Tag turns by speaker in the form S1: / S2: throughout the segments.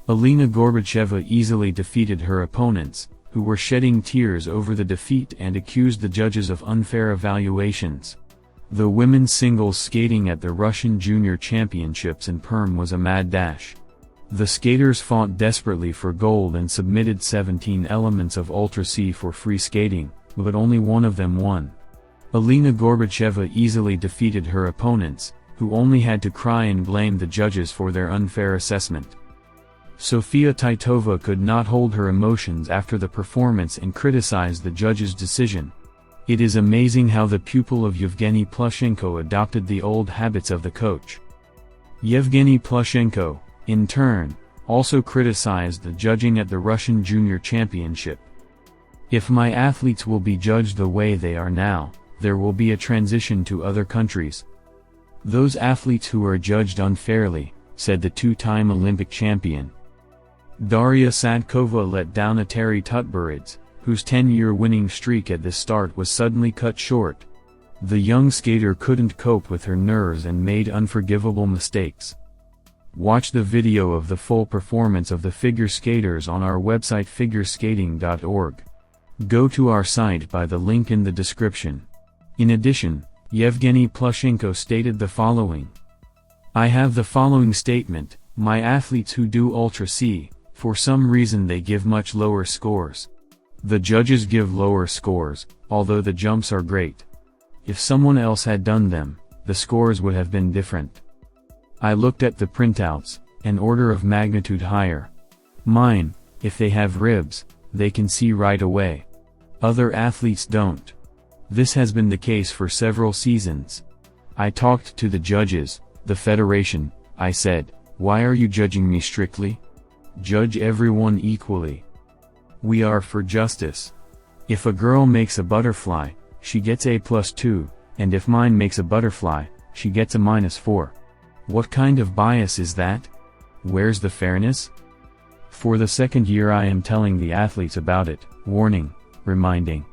S1: Alina Gorbacheva easily defeated her opponents, who were shedding tears over the defeat and accused the judges of unfair evaluations. The women's singles skating at the Russian Junior Championships in Perm was a mad dash. The skaters fought desperately for gold and submitted 17 elements of Ultra C for free skating, but only one of them won. Alina Gorbacheva easily defeated her opponents, who only had to cry and blame the judges for their unfair assessment. Sofia Titova could not hold her emotions after the performance and criticized the judges' decision. It is amazing how the pupil of Yevgeny Plushenko adopted the old habits of the coach. Yevgeny Plushenko, in turn, also criticized the judging at the Russian Junior Championship. "If my athletes will be judged the way they are now, there will be a transition to other countries. Those athletes who are judged unfairly," said the two-time Olympic champion. Daria Sadkova let down Eteri Tutberidze, whose 10-year winning streak at the start was suddenly cut short. The young skater couldn't cope with her nerves and made unforgivable mistakes. Watch the video of the full performance of the figure skaters on our website figureskating.org. Go to our site by the link in the description. In addition, Yevgeny Plushenko stated the following. "I have the following statement: my athletes who do Ultra C, for some reason they give much lower scores. The judges give lower scores, although the jumps are great. If someone else had done them, the scores would have been different. I looked at the printouts, an order of magnitude higher. Mine, if they have ribs, they can see right away. Other athletes don't. This has been the case for several seasons. I talked to the judges, the federation. I said, why are you judging me strictly? Judge everyone equally. We are for justice. If a girl makes a butterfly, she gets A+2, and if mine makes a butterfly, she gets a -4. What kind of bias is that? Where's the fairness?" For the second year I am telling the athletes about it, warning, reminding.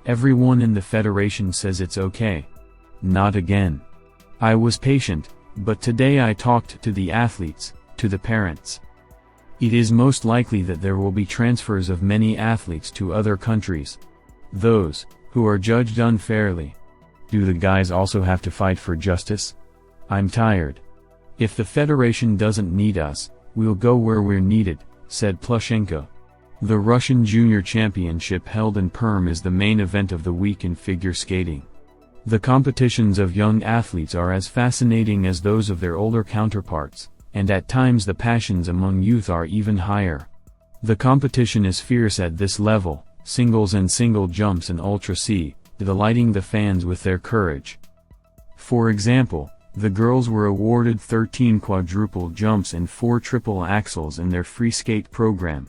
S1: Everyone in the federation says it's okay. Not again. I was patient, but today I talked to the athletes, to the parents. It is most likely that there will be transfers of many athletes to other countries. Those, who are judged unfairly. Do the guys also have to fight for justice? I'm tired. If the federation doesn't need us, we'll go where we're needed, said Plushenko. The Russian Junior Championship held in Perm is the main event of the week in figure skating. The competitions of young athletes are as fascinating as those of their older counterparts, and at times the passions among youth are even higher. The competition is fierce at this level, singles and single jumps in Ultra C, delighting the fans with their courage. For example, the girls were awarded 13 quadruple jumps and 4 triple axels in their free skate program.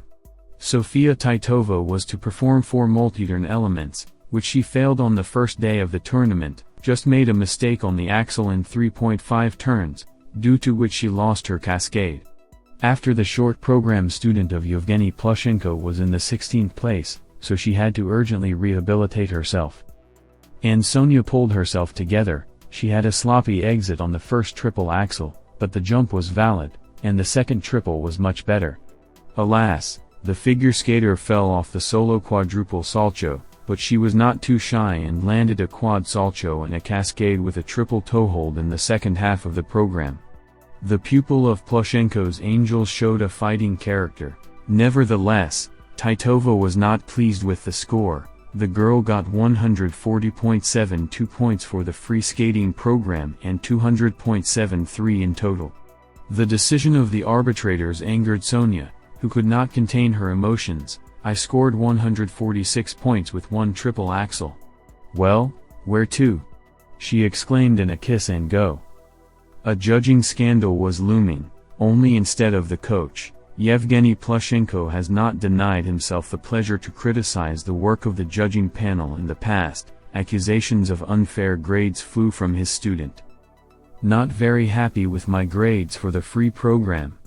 S1: Sofia Titova was to perform 4 multi-turn elements, which she failed on the first day of the tournament, just made a mistake on the axle in 3.5 turns, due to which she lost her cascade. After the short program, student of Yevgeny Plushenko was in the 16th place, so she had to urgently rehabilitate herself. And Sonia pulled herself together. She had a sloppy exit on the first triple axel, but the jump was valid, and the second triple was much better. Alas, the figure skater fell off the solo quadruple salcho, but she was not too shy and landed a quad salcho and a cascade with a triple toe hold in the second half of the program. The pupil of Plushenko's Angels showed a fighting character. Nevertheless, Titova was not pleased with the score. The girl got 140.72 points for the free skating program and 200.73 in total. The decision of the arbitrators angered Sonia, who could not contain her emotions. I scored 146 points with 1 triple axel. Well, where to? She exclaimed in a kiss and go. A judging scandal was looming, only instead of the coach. Yevgeny Plushenko has not denied himself the pleasure to criticize the work of the judging panel in the past. Accusations of unfair grades flew from his student. Not very happy with my grades for the free program.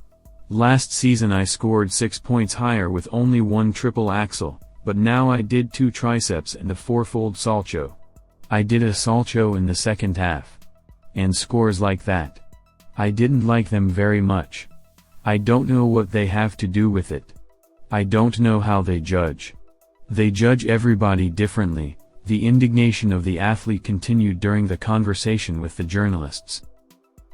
S1: Last season I scored 6 points higher with only 1 triple axel, but now I did 2 triceps and a 4-fold salcho. I did a salcho in the second half. And scores like that. I didn't like them very much. I don't know what they have to do with it. I don't know how they judge. They judge everybody differently. The indignation of the athlete continued during the conversation with the journalists.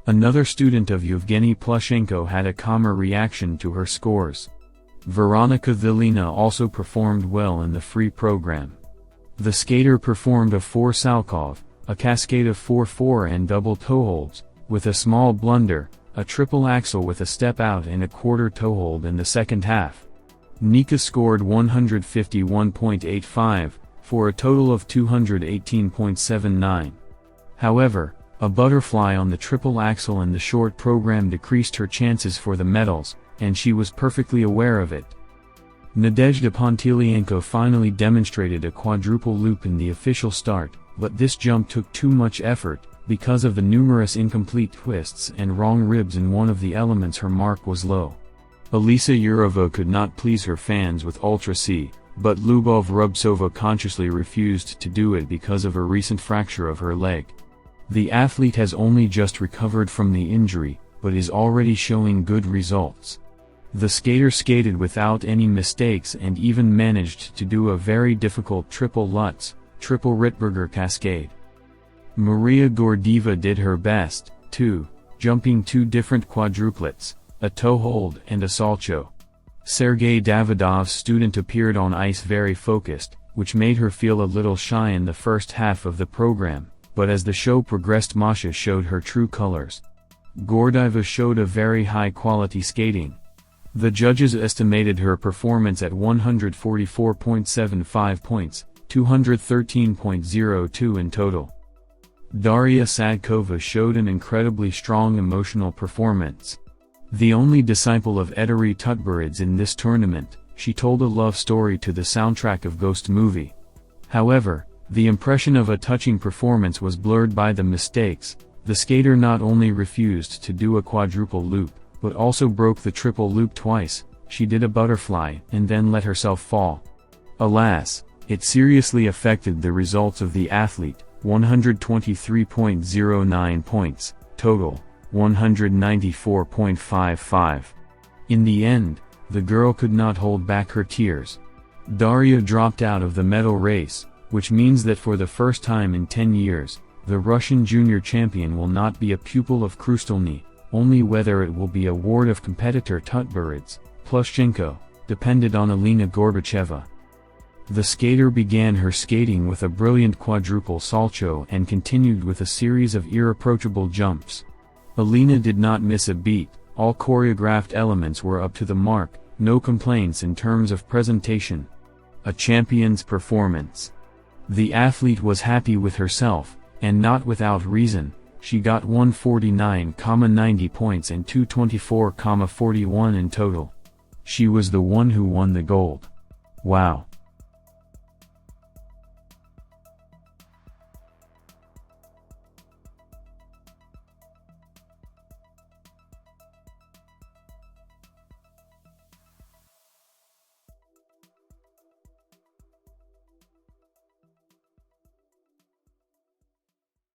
S1: Another student of Yevgeny Plushenko had a calmer reaction to her scores. Veronika Vilina also performed well in the free program. The skater performed a 4 Salkov, a cascade of 4-4 and double toe holds, with a small blunder, a triple axel with a step out and a quarter toe hold in the second half. Nika scored 151.85, for a total of 218.79. However, a butterfly on the triple axel in the short program decreased her chances for the medals, and she was perfectly aware of it. Nadezhda Pontilienko finally demonstrated a quadruple loop in the official start, but this jump took too much effort. Because of the numerous incomplete twists and wrong ribs in one of the elements, her mark was low. Elisa Yurova could not please her fans with Ultra C, but Lyubov Rubtsova consciously refused to do it because of a recent fracture of her leg. The athlete has only just recovered from the injury, but is already showing good results. The skater skated without any mistakes and even managed to do a very difficult triple Lutz, triple Ritberger cascade. Maria Gordieva did her best, too, jumping 2 different quadruplets, a toe hold and a salcho. Sergei Davidov's student appeared on ice very focused, which made her feel a little shy in the first half of the program, but as the show progressed Masha showed her true colors. Gordieva showed a very high-quality skating. The judges estimated her performance at 144.75 points, 213.02 in total. Daria Sadkova showed an incredibly strong emotional performance. The only disciple of Ettore Tutberidze in this tournament, she told a love story to the soundtrack of Ghost movie. However, the impression of a touching performance was blurred by the mistakes. The skater not only refused to do a quadruple loop, but also broke the triple loop twice. She did a butterfly and then let herself fall. Alas, it seriously affected the results of the athlete. 123.09 points, total, 194.55. In the end, the girl could not hold back her tears. Daria dropped out of the medal race, which means that for the first time in 10 years, the Russian junior champion will not be a pupil of Krustelny, only whether it will be a ward of competitor Tutberidze, Plushenko, depended on Alina Gorbacheva. The skater began her skating with a brilliant quadruple salcho and continued with a series of irreproachable jumps. Alina did not miss a beat, all choreographed elements were up to the mark, no complaints in terms of presentation. A champion's performance. The athlete was happy with herself, and not without reason. She got 149,90 points and 224,41 in total. She was the one who won the gold. Wow.